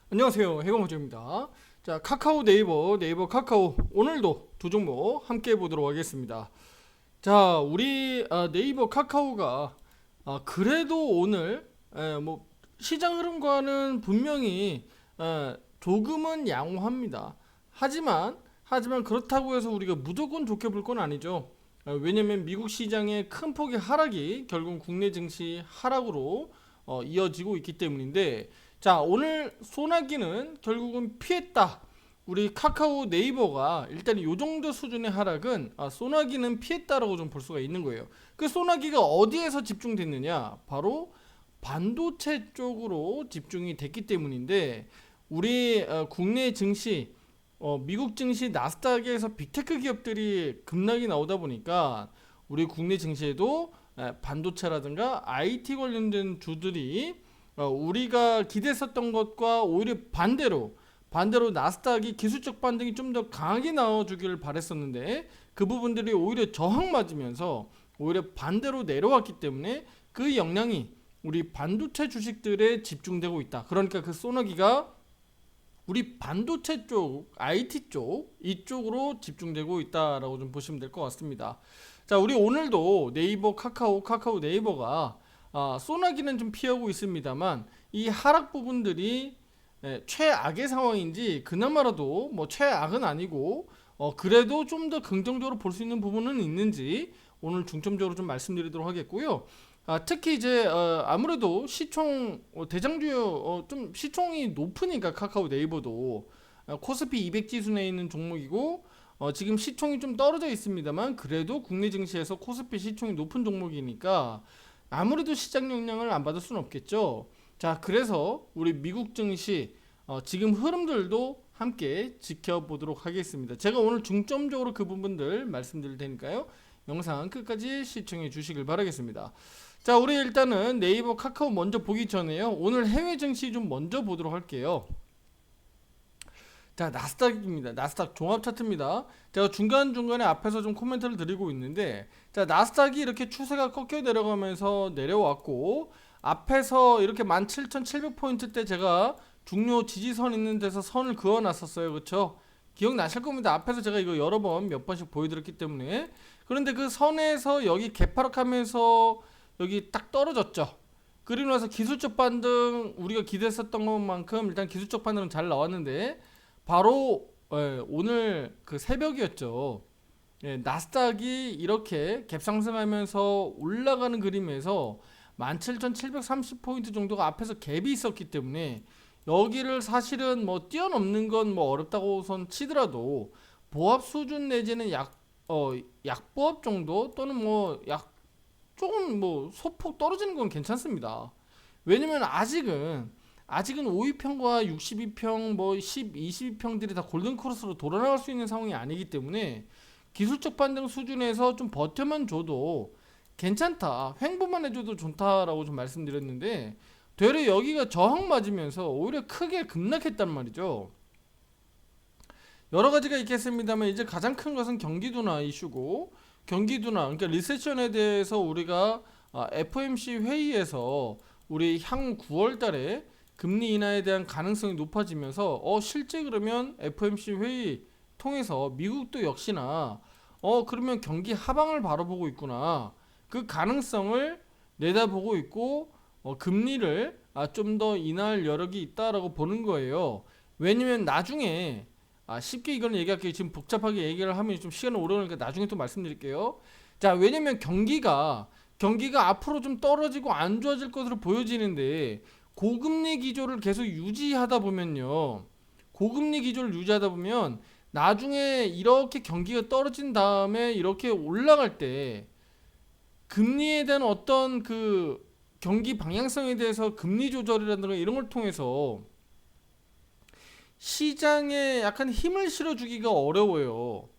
안녕하세요, 해공호주입니다. 자, 카카오 네이버 카카오 오늘도 두 종목 함께 보도록 하겠습니다. 자, 우리 네이버 카카오가 그래도 오늘 뭐 시장 흐름과는 분명히 조금은 양호합니다. 하지만 그렇다고 해서 우리가 무조건 좋게 볼 건 아니죠. 왜냐면 미국 시장의 큰 폭의 하락이 결국 국내 증시 하락으로 이어지고 있기 때문인데, 자, 오늘 소나기는 결국은 피했다. 우리 카카오 네이버가 일단 이 정도 수준의 하락은 소나기는 피했다라고 좀 볼 수가 있는 거예요. 그 소나기가 어디에서 집중됐느냐? 바로 반도체 쪽으로 집중이 됐기 때문인데, 우리 국내 증시, 미국 증시 나스닥에서 빅테크 기업들이 급락이 나오다 보니까 우리 국내 증시에도 반도체라든가 IT 관련된 주들이 우리가 기대했었던 것과 오히려 반대로 나스닥이 기술적 반등이 좀 더 강하게 나와주기를 바랬었는데, 그 부분들이 오히려 저항 맞으면서 오히려 반대로 내려왔기 때문에 그 영향이 우리 반도체 주식들에 집중되고 있다. 그러니까 그 소나기가 우리 반도체 쪽, IT 쪽 이쪽으로 집중되고 있다라고 좀 보시면 될 것 같습니다. 자, 우리 오늘도 네이버 카카오 네이버가 소나기는 좀 피하고 있습니다만 이 하락 부분들이 최악의 상황인지, 그나마라도 뭐 최악은 아니고 그래도 좀 더 긍정적으로 볼 수 있는 부분은 있는지 오늘 중점적으로 좀 말씀드리도록 하겠고요. 특히 이제 아무래도 시총 대장주 좀 시총이 높으니까 카카오 네이버도 코스피 200 지수 내에 있는 종목이고, 지금 시총이 좀 떨어져 있습니다만 그래도 국내 증시에서 코스피 시총이 높은 종목이니까 아무래도 시장 영향을 안 받을 수는 없겠죠. 자, 그래서 우리 미국 증시 지금 흐름들도 함께 지켜보도록 하겠습니다. 제가 오늘 중점적으로 그 부분들 말씀드릴 테니까요, 영상 끝까지 시청해 주시길 바라겠습니다. 자, 우리 일단은 네이버 카카오 먼저 보기 전에요, 오늘 해외 증시 좀 먼저 보도록 할게요. 자, 나스닥입니다. 나스닥 종합 차트입니다. 제가 중간중간에 앞에서 좀 코멘트를 드리고 있는데, 자, 나스닥이 이렇게 추세가 꺾여 내려가면서 내려왔고, 앞에서 이렇게 17,700포인트 때 제가 중요 지지선 있는 데서 선을 그어 놨었어요. 그쵸? 기억나실 겁니다. 앞에서 제가 이거 여러 번 몇 번씩 보여드렸기 때문에. 그런데 그 선에서 여기 개파락하면서 여기 딱 떨어졌죠. 그리고 나서 기술적 반등, 우리가 기대했었던 것만큼 일단 기술적 반등은 잘 나왔는데, 바로 오늘 그 새벽이었죠. 나스닥이 이렇게 갭상승하면서 올라가는 그림에서 17,730포인트 정도가 앞에서 갭이 있었기 때문에 여기를 사실은 뭐 뛰어넘는 건 뭐 어렵다고 선 치더라도 보합 수준 내지는 약보합 정도 또는 뭐 약 조금 뭐 소폭 떨어지는 건 괜찮습니다. 왜냐면 아직은 5위평과 62평, 뭐 10, 22평들이 다 골든 크로스로 돌아나갈 수 있는 상황이 아니기 때문에 기술적 반등 수준에서 좀 버텨만 줘도 괜찮다, 횡보만 해줘도 좋다라고 좀 말씀드렸는데, 되려 여기가 저항 맞으면서 오히려 크게 급락했단 말이죠. 여러 가지가 있겠습니다만 이제 가장 큰 것은 경기도나 이슈고, 경기도나 그러니까 리세션에 대해서 우리가 FOMC 회의에서 우리 향후 9월 달에 금리 인하에 대한 가능성이 높아지면서 실제 그러면 FOMC 회의 통해서 미국도 역시나 그러면 경기 하방을 바라보고 있구나, 그 가능성을 내다보고 있고 금리를 좀 더 인하할 여력이 있다라고 보는 거예요. 왜냐면 나중에 쉽게 이거는 얘기할게요. 지금 복잡하게 얘기를 하면 좀 시간이 오래 걸리니까 나중에 또 말씀드릴게요. 자, 왜냐면 경기가 앞으로 좀 떨어지고 안 좋아질 것으로 보여지는데, 고금리 기조를 계속 유지하다 보면요. 고금리 기조를 유지하다 보면 나중에 이렇게 경기가 떨어진 다음에 이렇게 올라갈 때 금리에 대한 어떤 그 경기 방향성에 대해서 금리 조절이라든가 이런 걸 통해서 시장에 약간 힘을 실어주기가 어려워요.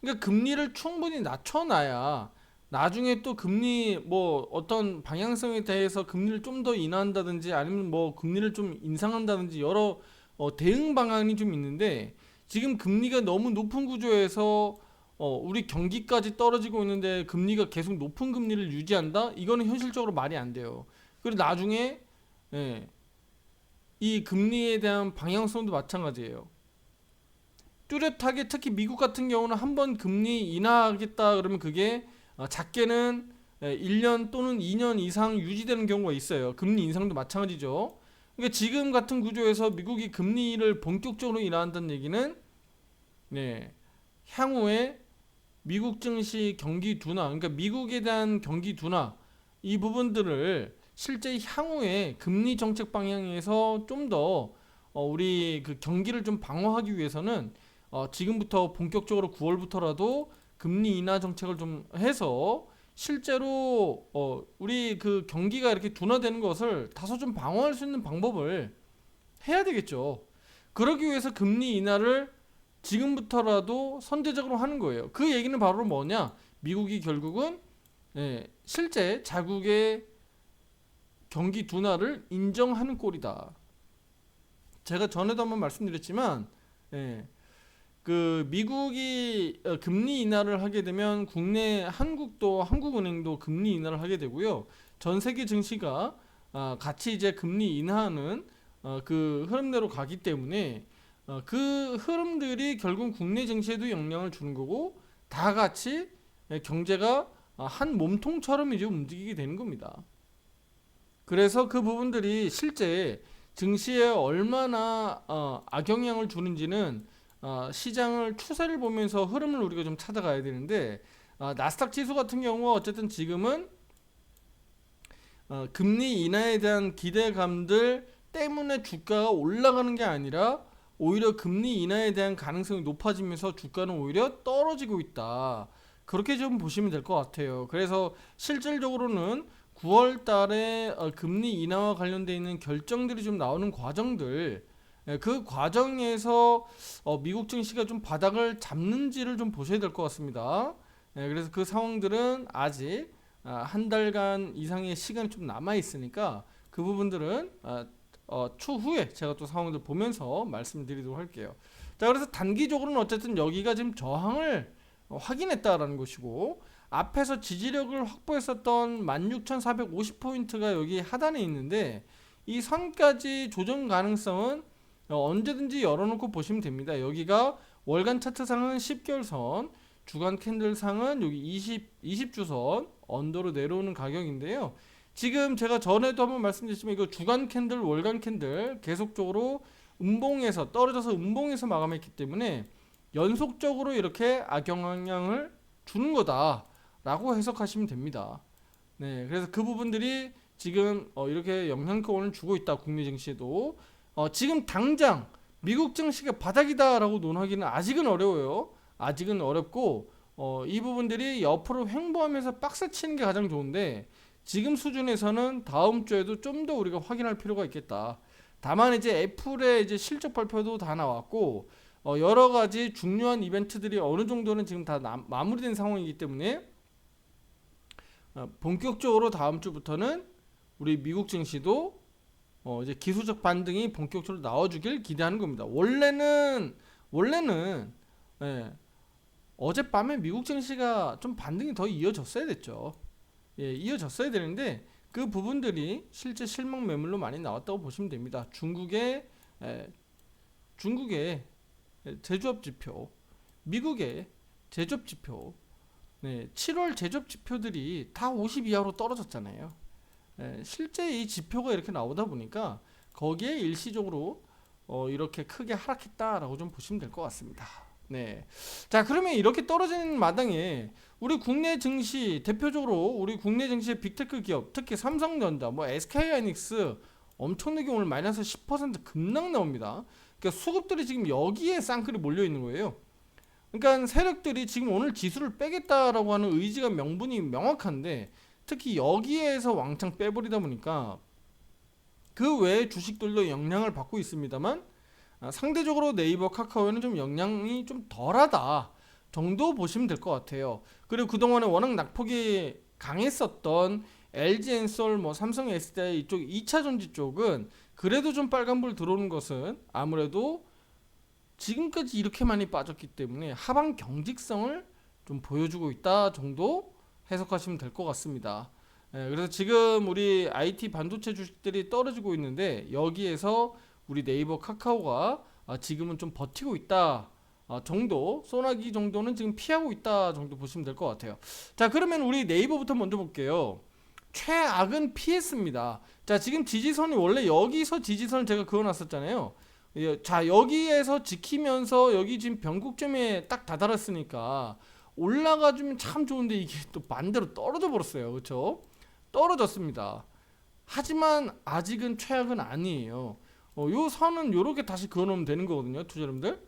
그러니까 금리를 충분히 낮춰놔야 나중에 또 금리 뭐 어떤 방향성에 대해서 금리를 좀 더 인하한다든지 아니면 뭐 금리를 좀 인상한다든지 여러 대응 방안이 좀 있는데, 지금 금리가 너무 높은 구조에서 우리 경기까지 떨어지고 있는데 금리가 계속 높은 금리를 유지한다? 이거는 현실적으로 말이 안 돼요. 그리고 나중에 예, 이 금리에 대한 방향성도 마찬가지예요. 뚜렷하게 특히 미국 같은 경우는 한번 금리 인하하겠다 그러면 그게 작게는 1년 또는 2년 이상 유지되는 경우가 있어요. 금리 인상도 마찬가지죠. 그러니까 지금 같은 구조에서 미국이 금리를 본격적으로 인하한다는 얘기는 네, 향후에 미국 증시 경기 둔화, 그러니까 미국에 대한 경기 둔화 이 부분들을 실제 향후에 금리 정책 방향에서 좀 더 우리 그 경기를 좀 방어하기 위해서는 지금부터 본격적으로 9월부터라도 금리 인하 정책을 좀 해서 실제로 우리 그 경기가 이렇게 둔화되는 것을 다소 좀 방어할 수 있는 방법을 해야 되겠죠. 그러기 위해서 금리 인하를 지금부터라도 선제적으로 하는 거예요. 그 얘기는 바로 뭐냐? 미국이 결국은 실제 자국의 경기 둔화를 인정하는 꼴이다. 제가 전에도 한번 말씀드렸지만 그 미국이 금리 인하를 하게 되면 국내 한국은행도 금리 인하를 하게 되고요. 전 세계 증시가 같이 이제 금리 인하하는 그 흐름대로 가기 때문에 그 흐름들이 결국 국내 증시에도 영향을 주는 거고 다 같이 경제가 한 몸통처럼 이제 움직이게 되는 겁니다. 그래서 그 부분들이 실제 증시에 얼마나 악영향을 주는지는 시장을 추세를 보면서 흐름을 우리가 좀 찾아가야 되는데 나스닥 지수 같은 경우 어쨌든 지금은 금리 인하에 대한 기대감들 때문에 주가가 올라가는 게 아니라 오히려 금리 인하에 대한 가능성이 높아지면서 주가는 오히려 떨어지고 있다. 그렇게 좀 보시면 될 것 같아요. 그래서 실질적으로는 9월 달에 금리 인하와 관련되어 있는 결정들이 좀 나오는 과정들, 그 과정에서 미국 증시가 좀 바닥을 잡는지를 좀 보셔야 될 것 같습니다. 그래서 그 상황들은 아직 한 달간 이상의 시간이 좀 남아 있으니까 그 부분들은 추후에 제가 또 상황들 보면서 말씀드리도록 할게요. 자, 그래서 단기적으로는 어쨌든 여기가 지금 저항을 확인했다라는 것이고 앞에서 지지력을 확보했었던 16,450포인트가 여기 하단에 있는데 이 선까지 조정 가능성은 언제든지 열어놓고 보시면 됩니다. 여기가 월간 차트상은 10개월선, 주간 캔들상은 여기 20주선 언더로 내려오는 가격인데요. 지금 제가 전에도 한번 말씀드렸지만 이거 주간 캔들, 월간 캔들 계속적으로 음봉에서 떨어져서 음봉에서 마감했기 때문에 연속적으로 이렇게 악영향을 주는 거다라고 해석하시면 됩니다. 네, 그래서 그 부분들이 지금 이렇게 영향권을 주고 있다. 국내 증시에도 지금 당장 미국 증시가 바닥이다라고 논하기는 아직은 어려워요. 아직은 어렵고 이 부분들이 옆으로 횡보하면서 박스 치는 게 가장 좋은데 지금 수준에서는 다음 주에도 좀 더 우리가 확인할 필요가 있겠다. 다만 이제 애플의 이제 실적 발표도 다 나왔고 여러 가지 중요한 이벤트들이 어느 정도는 지금 다 마무리된 상황이기 때문에 본격적으로 다음 주부터는 우리 미국 증시도 이제 기술적 반등이 본격적으로 나와주길 기대하는 겁니다. 원래는 어젯밤에 미국 증시가 좀 반등이 더 이어졌어야 됐죠. 이어졌어야 되는데 그 부분들이 실제 실망 매물로 많이 나왔다고 보시면 됩니다. 중국의 제조업 지표, 미국의 제조업 지표, 7월 제조업 지표들이 다 50 이하로 떨어졌잖아요. 실제 이 지표가 이렇게 나오다 보니까 거기에 일시적으로 이렇게 크게 하락했다라고 좀 보시면 될 것 같습니다. 네. 자, 그러면 이렇게 떨어지는 마당에 우리 국내 증시 대표적으로 우리 국내 증시의 빅테크 기업, 특히 삼성전자, 뭐 SK하이닉스 엄청나게 오늘 마이너스 10% 급락 나옵니다. 그러니까 수급들이 지금 여기에 쌍끌이 몰려 있는 거예요. 그러니까 세력들이 지금 오늘 지수를 빼겠다라고 하는 의지가 명분이 명확한데 특히 여기에서 왕창 빼버리다 보니까 그 외의 주식들도 영향을 받고 있습니다만 상대적으로 네이버, 카카오에는 좀 영향이 좀 덜하다 정도 보시면 될 것 같아요. 그리고 그동안에 워낙 낙폭이 강했었던 LG엔솔, 뭐 삼성 SDI 이쪽 2차전지 쪽은 그래도 좀 빨간불 들어오는 것은 아무래도 지금까지 이렇게 많이 빠졌기 때문에 하방 경직성을 좀 보여주고 있다 정도 해석하시면 될 것 같습니다. 그래서 지금 우리 IT 반도체 주식들이 떨어지고 있는데 여기에서 우리 네이버 카카오가 지금은 좀 버티고 있다 정도, 소나기 정도는 지금 피하고 있다 정도 보시면 될 것 같아요. 자, 그러면 우리 네이버부터 먼저 볼게요. 최악은 피했습니다. 자, 지금 지지선이 원래 여기서 지지선을 제가 그어놨었잖아요. 자, 여기에서 지키면서 여기 지금 변곡점에 딱 다다랐으니까 올라가주면 참 좋은데 이게 또 반대로 떨어져 버렸어요. 그렇죠? 떨어졌습니다. 하지만 아직은 최악은 아니에요. 요 선은 요렇게 다시 그어놓으면 되는 거거든요, 투자자분들.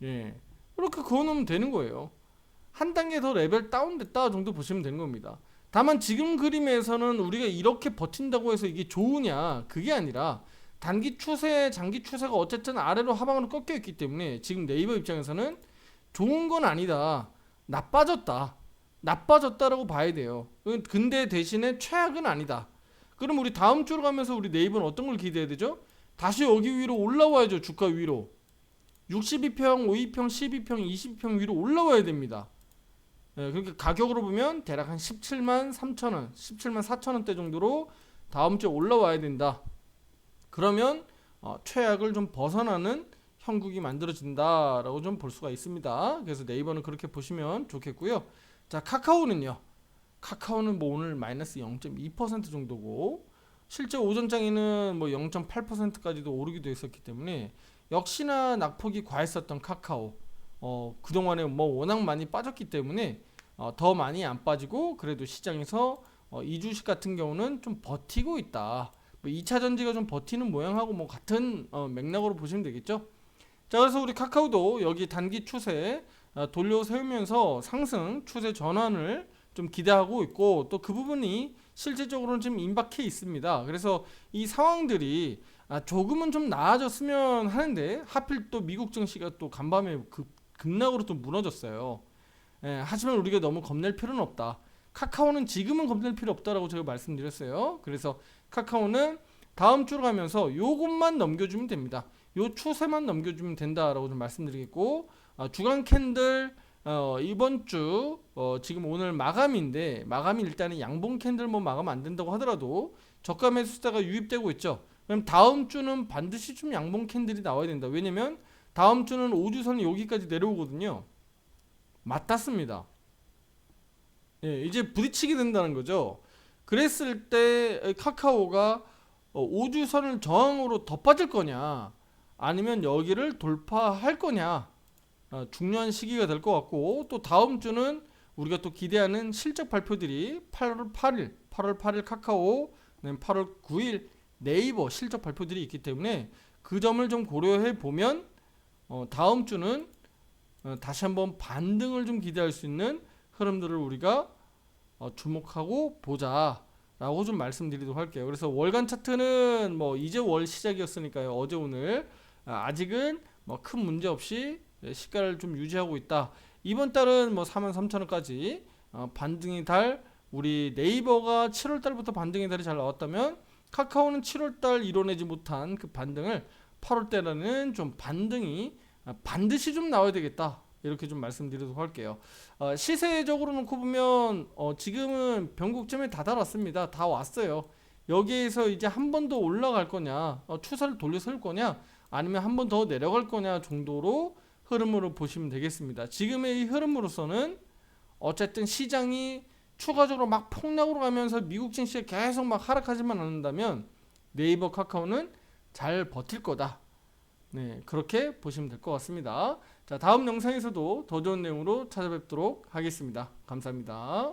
예, 이렇게 그어놓으면 되는 거예요. 한 단계 더 레벨 다운됐다 정도 보시면 되는 겁니다. 다만 지금 그림에서는 우리가 이렇게 버틴다고 해서 이게 좋으냐, 그게 아니라 단기 추세, 장기 추세가 어쨌든 아래로 하방으로 꺾여 있기 때문에 지금 네이버 입장에서는 좋은 건 아니다, 나빠졌다라고 봐야 돼요. 근데 대신에 최악은 아니다. 그럼 우리 다음 주로 가면서 우리 네이버는 어떤 걸 기대해야 되죠? 다시 여기 위로 올라와야죠. 주가 위로 62평, 52평, 12평, 20평 위로 올라와야 됩니다. 그러니까 가격으로 보면 대략 한 17만 3천원, 17만 4천원대 정도로 다음 주에 올라와야 된다. 그러면 최악을 좀 벗어나는 형국이 만들어진다라고 좀 볼 수가 있습니다. 그래서 네이버는 그렇게 보시면 좋겠고요. 자, 카카오는요. 카카오는 뭐 오늘 마이너스 0.2% 정도고 실제 오전장에는 뭐 0.8%까지도 오르기도 했었기 때문에 역시나 낙폭이 과했었던 카카오. 그동안에 뭐 워낙 많이 빠졌기 때문에 더 많이 안 빠지고 그래도 시장에서 이 주식 같은 경우는 좀 버티고 있다. 뭐 2차 전지가 좀 버티는 모양하고 뭐 같은 맥락으로 보시면 되겠죠. 자, 그래서 우리 카카오도 여기 단기 추세 돌려 세우면서 상승 추세 전환을 좀 기대하고 있고 또 그 부분이 실질적으로는 지금 임박해 있습니다. 그래서 이 상황들이 조금은 좀 나아졌으면 하는데 하필 또 미국 증시가 또 간밤에 급락으로 또 무너졌어요. 하지만 우리가 너무 겁낼 필요는 없다. 카카오는 지금은 겁낼 필요 없다라고 제가 말씀드렸어요. 그래서 카카오는 다음 주로 가면서 요것만 넘겨주면 됩니다. 요 추세만 넘겨주면 된다라고 좀 말씀드리겠고 주간 캔들 이번 주 지금 오늘 마감인데 마감이 일단은 양봉 캔들 뭐 마감 안 된다고 하더라도 저가 매수세가 유입되고 있죠. 그럼 다음 주는 반드시 좀 양봉 캔들이 나와야 된다. 왜냐면 다음 주는 5주선이 여기까지 내려오거든요. 맞닿습니다. 예, 이제 부딪히게 된다는 거죠. 그랬을 때 카카오가 5주선을 저항으로 더 빠질 거냐 아니면 여기를 돌파할 거냐 중요한 시기가 될 것 같고 또 다음 주는 우리가 또 기대하는 실적 발표들이 8월 8일 카카오, 8월 9일 네이버 실적 발표들이 있기 때문에 그 점을 좀 고려해 보면 다음 주는 다시 한번 반등을 좀 기대할 수 있는 흐름들을 우리가 주목하고 보자라고 좀 말씀드리도록 할게요. 그래서 월간 차트는 뭐 이제 월 시작이었으니까요. 어제 오늘 아직은 뭐 큰 문제 없이 시가를 좀 유지하고 있다. 이번 달은 뭐 43,000원까지 반등의 달, 우리 네이버가 7월 달부터 반등의 달이 잘 나왔다면 카카오는 7월 달 이뤄내지 못한 그 반등을 8월 달에는 좀 반등이 반드시 좀 나와야 되겠다. 이렇게 좀 말씀드리도록 할게요. 시세적으로 놓고 보면 지금은 변곡점에 다다랐습니다. 다 왔어요. 여기에서 이제 한 번 더 올라갈 거냐, 추세를 돌려 세울 거냐, 아니면 한 번 더 내려갈 거냐 정도로 흐름으로 보시면 되겠습니다. 지금의 이 흐름으로서는 어쨌든 시장이 추가적으로 막 폭락으로 가면서 미국 증시에 계속 막 하락하지만 않는다면 네이버 카카오는 잘 버틸 거다. 네, 그렇게 보시면 될 것 같습니다. 자, 다음 영상에서도 더 좋은 내용으로 찾아뵙도록 하겠습니다. 감사합니다.